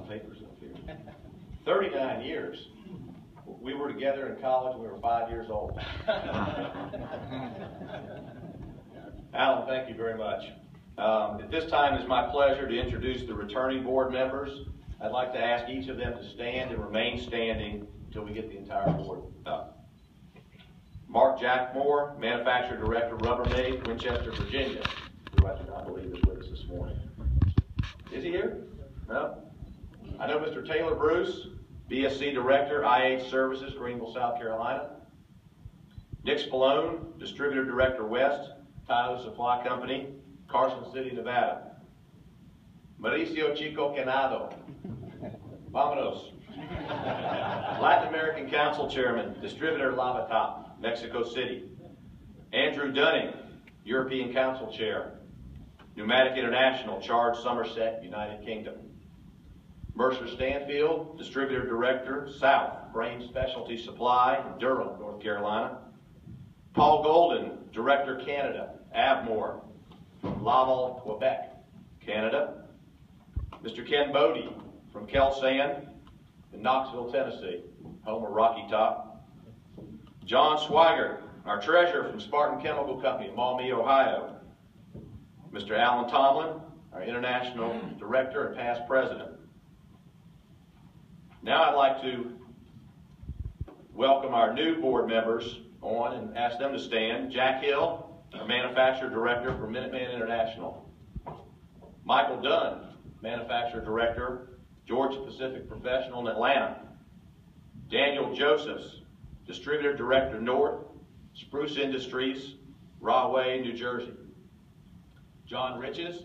papers up here. 39 years. We were together in college when we were 5 years old. Alan, thank you very much. At this time, it's my pleasure to introduce the returning board members. I'd like to ask each of them to stand and remain standing until we get the entire board up. Mark Jackmore, Manufacturer Director, Rubbermaid, Winchester, Virginia, who I do not believe is with us this morning. Is he here? No? I know Mr. Taylor Bruce, BSC Director, IH Services, Greenville, South Carolina. Nick Spallone, Distributor Director West, Tahoe Supply Company, Carson City, Nevada. Mauricio Chico Canado, vámonos. Latin American Council Chairman, Distributor Lava Top, Mexico City. Andrew Dunning, European Council Chair, Pneumatic International, Charge Somerset, United Kingdom. Mercer Stanfield, Distributor Director, South, Frame Specialty Supply, Durham, North Carolina. Paul Golden, Director, Canada, Avmore, from Laval, Quebec, Canada. Mr. Ken Bodie, from Kelsan, in Knoxville, Tennessee, home of Rocky Top. John Swigert, our treasurer from Spartan Chemical Company in Maumee, Ohio. Mr. Alan Tomlin, our international director and past president. Now I'd like to welcome our new board members on and ask them to stand. Jack Hill, our manufacturer director for Minuteman International. Michael Dunn, manufacturer director, Georgia Pacific Professional in Atlanta. Daniel Josephs, distributor director North, Spruce Industries, Rahway, New Jersey. John Riches,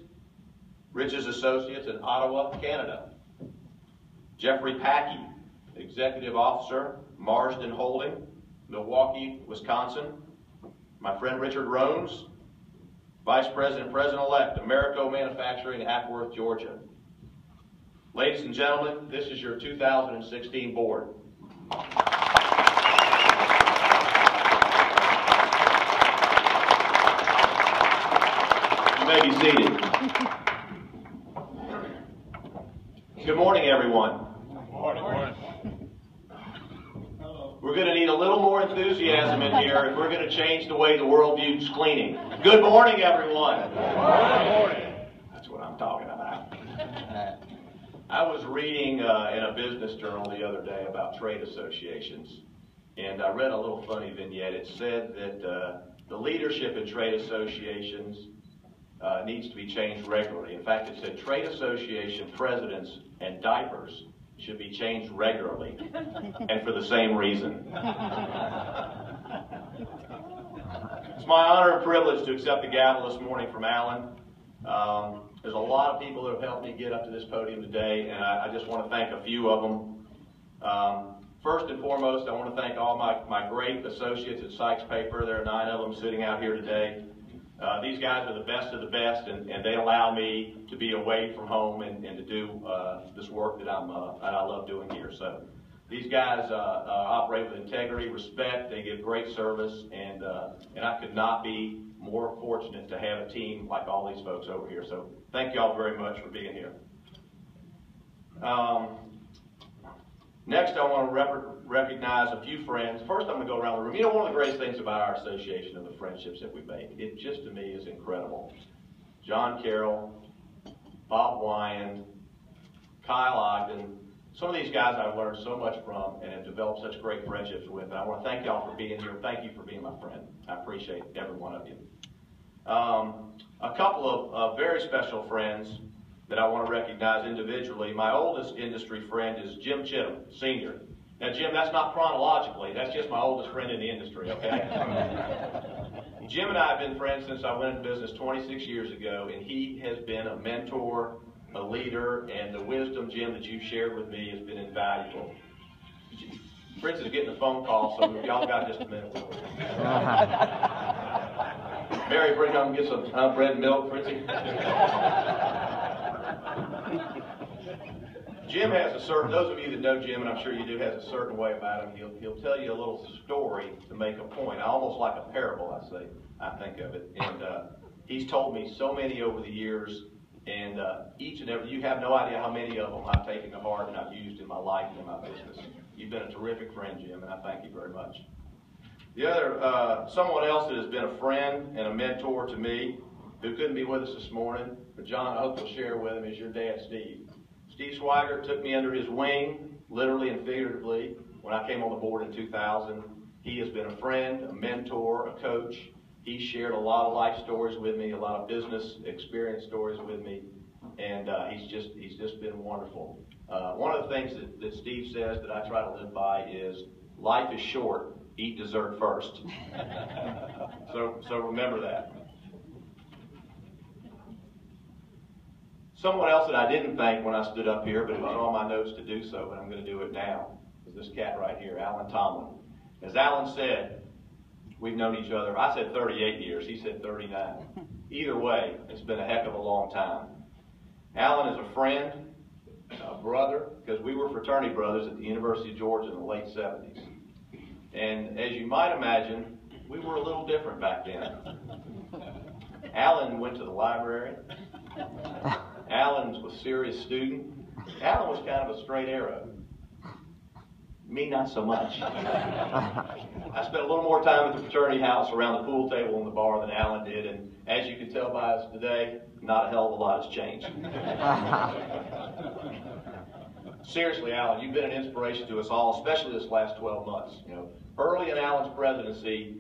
Riches Associates in Ottawa, Canada. Jeffrey Packey, executive officer, Marsden Holding, Milwaukee, Wisconsin. My friend Richard Rones, vice president, president-elect, Americo Manufacturing, Ackworth, Georgia. Ladies and gentlemen, this is your 2016 board. You may be seated. Good morning, everyone. Good morning. We're going to need a little more enthusiasm in here if we're going to change the way the world views cleaning. Good morning, everyone. Good morning. That's what I'm talking about. I was reading in a business journal the other day about trade associations, and I read a little funny vignette. It said that the leadership in trade associations needs to be changed regularly. In fact, it said trade association presidents and diapers should be changed regularly, and for the same reason. It's my honor and privilege to accept the gavel this morning from Alan. There's a lot of people that have helped me get up to this podium today, and I just want to thank a few of them. First and foremost, I want to thank all my great associates at Sykes Paper. There are 9 of them sitting out here today. These guys are the best of the best, and they allow me to be away from home and to do this work that I love doing here. So these guys operate with integrity, respect. They give great service, and I could not be more fortunate to have a team like all these folks over here. So thank you all very much for being here. Next, I want to recognize a few friends. First, I'm going to go around the room. You know, one of the greatest things about our association and the friendships that we make, it just to me is incredible. John Carroll, Bob Wyand, Kyle Ogden, some of these guys I've learned so much from and have developed such great friendships with. And I want to thank y'all for being here. Thank you for being my friend. I appreciate every one of you. A couple of very special friends that I want to recognize individually. My oldest industry friend is Jim Chittum, Sr. Now, Jim, that's not chronologically. That's just my oldest friend in the industry, okay? Jim and I have been friends since I went into business 26 years ago, and he has been a mentor, a leader, and the wisdom, Jim, that you've shared with me has been invaluable. Fritz is getting a phone call, so y'all got just a minute. Mary, bring home and get some bread and milk, Fritzy. Jim has a certain, those of you that know Jim, and I'm sure you do, has a certain way about him. He'll tell you a little story to make a point, almost like a parable, I think of it. And he's told me so many over the years And each and every, you have no idea how many of them I've taken to heart and I've used in my life and in my business. You've been a terrific friend, Jim, and I thank you very much. The other, someone else that has been a friend and a mentor to me, who couldn't be with us this morning, but John, I hope you'll share with him, is your dad, Steve. Steve Swigert took me under his wing, literally and figuratively, when I came on the board in 2000. He has been a friend, a mentor, a coach. He shared a lot of life stories with me, a lot of business experience stories with me, and he's just been wonderful. One of the things that Steve says that I try to live by is, life is short, eat dessert first. So remember that. Someone else that I didn't thank when I stood up here, but it was on my notes to do so, and I'm going to do it now, is this cat right here, Alan Tomlin. As Alan said, we've known each other, I said 38 years, he said 39. Either way, it's been a heck of a long time. Alan is a friend, a brother, because we were fraternity brothers at the University of Georgia in the late 70s. And as you might imagine, we were a little different back then. Alan went to the library. Alan was a serious student. Alan was kind of a straight arrow. Me, not so much. I spent a little more time at the fraternity house around the pool table and the bar than Alan did, and as you can tell by us today, not a hell of a lot has changed. Seriously, Alan, you've been an inspiration to us all, especially this last 12 months. You know, early in Alan's presidency,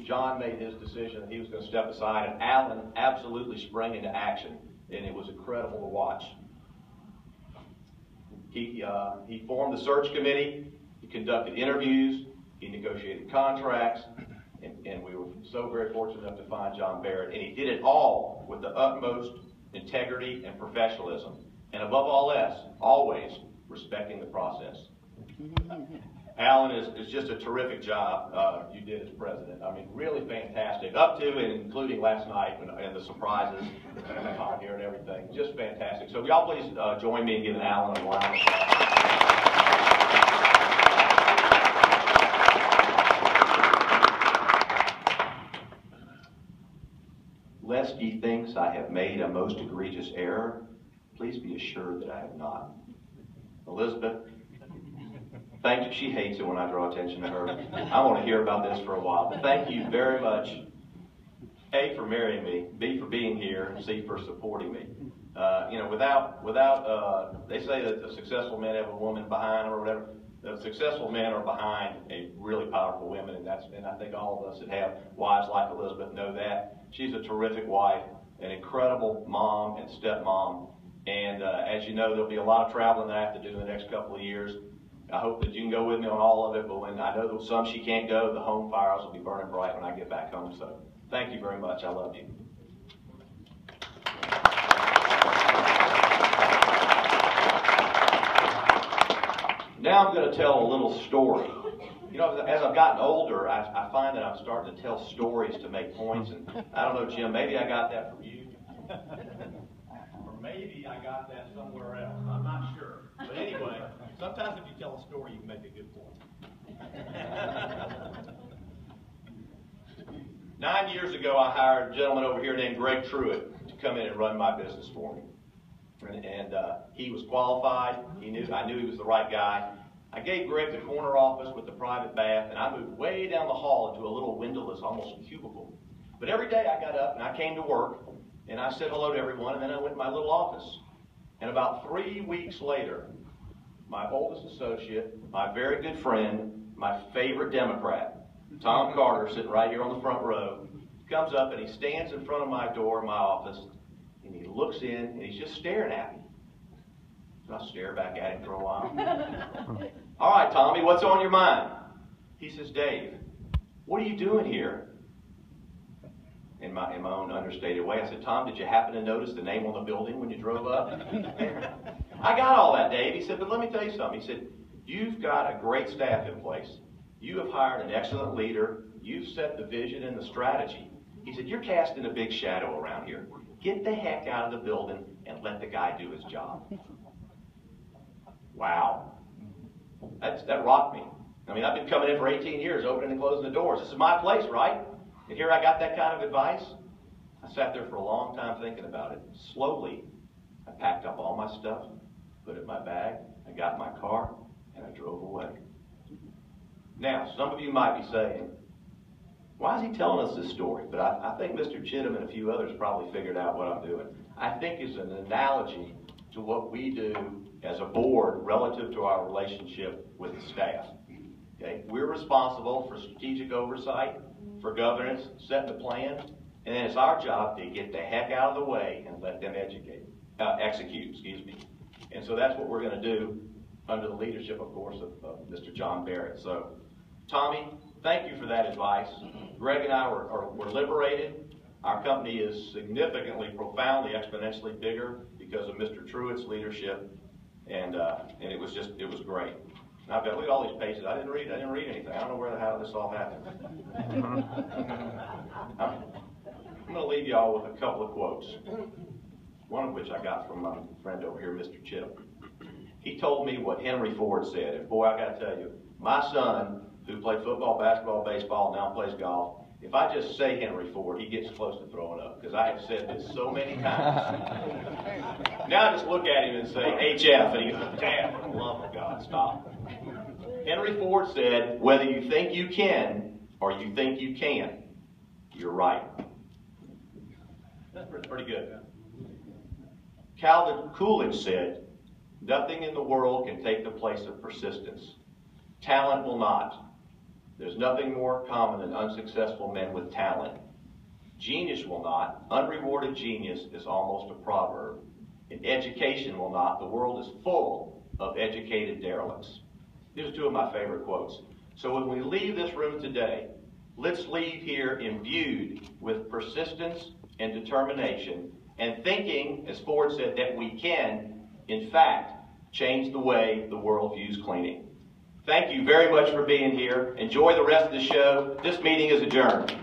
John made his decision that he was going to step aside, and Alan absolutely sprang into action, and it was incredible to watch. He formed the search committee. He conducted interviews, he negotiated contracts, and we were so very fortunate enough to find John Barrett. And he did it all with the utmost integrity and professionalism. And above all else, always respecting the process. Alan is just a terrific job you did as president. I mean, really fantastic. Up to and including last night and the surprises on here and everything. Just fantastic. So y'all please join me in giving Alan a round of applause. Lest ye thinks I have made a most egregious error, please be assured that I have not. Elizabeth, thank you. She hates it when I draw attention to her. I want to hear about this for a while. But thank you very much, A, for marrying me, B, for being here, and C, for supporting me. You know, without they say that the successful men have a woman behind them or whatever. The successful men are behind a really powerful woman, and I think all of us that have wives like Elizabeth know that. She's a terrific wife, an incredible mom and stepmom, and as you know, there'll be a lot of traveling that I have to do in the next couple of years. I hope that you can go with me on all of it, but when I know there's some she can't go, the home fires will be burning bright when I get back home. So thank you very much. I love you. Now I'm going to tell a little story. You know, as I've gotten older, I find that I'm starting to tell stories to make points. And I don't know, Jim, maybe I got that from you. Or maybe I got that somewhere else. I'm not sure. But anyway, sometimes if you tell a story, you can make a good point. 9 years ago, I hired a gentleman over here named Greg Truitt to come in and run my business for me. And he was qualified. I knew he was the right guy. I gave Greg the corner office with the private bath, and I moved way down the hall into a little windowless, almost cubicle. But every day I got up and I came to work, and I said hello to everyone, and then I went to my little office. And about 3 weeks later, my oldest associate, my very good friend, my favorite Democrat, Tom Carter, sitting right here on the front row, comes up and he stands in front of my door in my office, and he looks in, and he's just staring at me. So I stare back at him for a while. All right, Tommy, what's on your mind? He says, Dave, what are you doing here? In my own understated way, I said, Tom, did you happen to notice the name on the building when you drove up? I got all that, Dave. He said, but let me tell you something. He said, you've got a great staff in place. You have hired an excellent leader. You've set the vision and the strategy. He said, you're casting a big shadow around here. Get the heck out of the building and let the guy do his job. Wow. That rocked me. I mean, I've been coming in for 18 years, opening and closing the doors. This is my place, right? And here I got that kind of advice. I sat there for a long time thinking about it. Slowly, I packed up all my stuff, put it in my bag, I got in my car, and I drove away. Now, some of you might be saying, why is he telling us this story? But I think Mr. Chittum and a few others probably figured out what I'm doing. I think it's an analogy to what we do as a board relative to our relationship with the staff. Okay? We're responsible for strategic oversight, for governance, setting the plan, and then it's our job to get the heck out of the way and let them execute. And so that's what we're going to do under the leadership, of course, of Mr. John Barrett. So, Tommy, thank you for that advice. Greg and I were liberated. Our company is significantly, profoundly, exponentially bigger because of Mr. Truitt's leadership, and it was great. And I've got, look at all these pages. I didn't read anything. I don't know where the hell this all happened. I'm going to leave you all with a couple of quotes. One of which I got from my friend over here, Mr. Chittum. He told me what Henry Ford said, and boy, I got to tell you, my son, who played football, basketball, baseball, now plays golf, if I just say Henry Ford, he gets close to throwing up, because I have said this so many times. Now I just look at him and say, HF, and he goes, damn, for the love of God, stop. Henry Ford said, whether you think you can or you think you can't, you're right. That's pretty good. Calvin Coolidge said, nothing in the world can take the place of persistence. Talent will not. There's nothing more common than unsuccessful men with talent. Genius will not. Unrewarded genius is almost a proverb. And education will not. The world is full of educated derelicts. These are two of my favorite quotes. So when we leave this room today, let's leave here imbued with persistence and determination and thinking, as Ford said, that we can, in fact, change the way the world views cleaning. Thank you very much for being here. Enjoy the rest of the show. This meeting is adjourned.